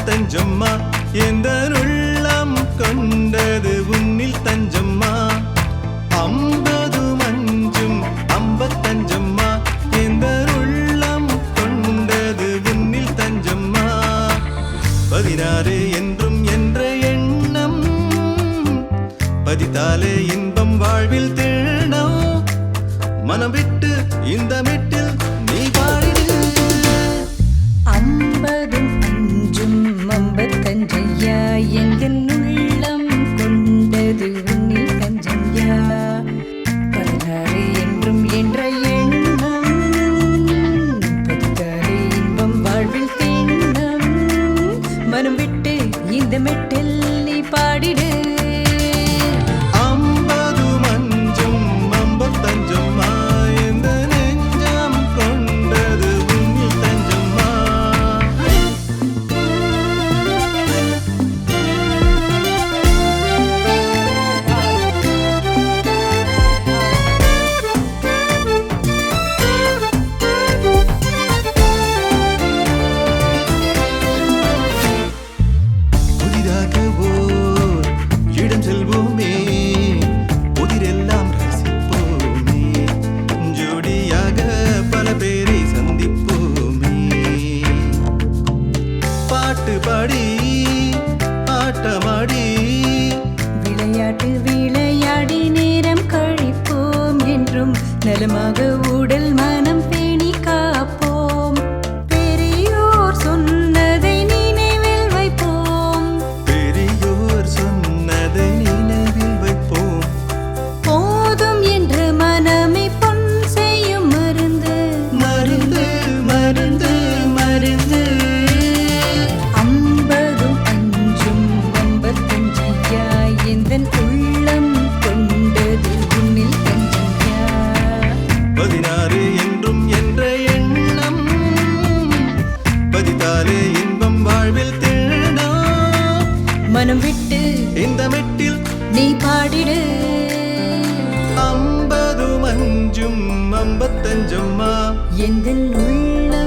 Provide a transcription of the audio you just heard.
தஞ்சம்மா எந்த உள்ளம் கொண்டது உன்னில் தஞ்சம்மா 50 மஞ்சும் 55 எந்த உள்ளம் கொண்டது உன்னில் தஞ்சம்மா 16 என்றும் என்ற எண்ணம் பதித்தாலே இன்பம் வாழ்வில் தேடும் மனம் விட்டு இந்த மெட்டில் நீ பாடிடு 50 55 எங்கள் உள்ளம் கொண்டது உன்னில் தஞ்சம்யா 16 என்றும் என்ற எண்ணம் பதித்தாலே இன்பம் வாழ்வில் தேடும் மனம் விட்டு இந்த மெட்டில் நீ பாடிடு 50 மஞ்சும் 55 எந்த நெஞ்சம் கொண்டது உன்னில் தஞ்சம்மா பாடி ஆட்டமாடி விளையாட்டு விளையாடி நேரம் கழிப்போம் என்றும் நலமாக உடல் மனம் பேணி காப்போம் பெரியோர் சொன்னதை நினைவில் வைப்போம் பெரியோர் சொன்னதை நினைவில் வைப்போம் போதும் என்று மனமே பொன் செய்யும் மருந்து மருந்து மருந்து மருந்து 50 5 55 எந்தன் உள்ளம் கொண்டது உன்னில் தஞ்சம்யா 16 என்றும் என்ற எண்ணம் பதித்தாலே இன்பம் வாழ்வில் தேடும் மனம் விட்டு இந்த மெட்டில் நீ பாடிடு 50 மஞ்சும் 55 எந்தன் உள்ளம்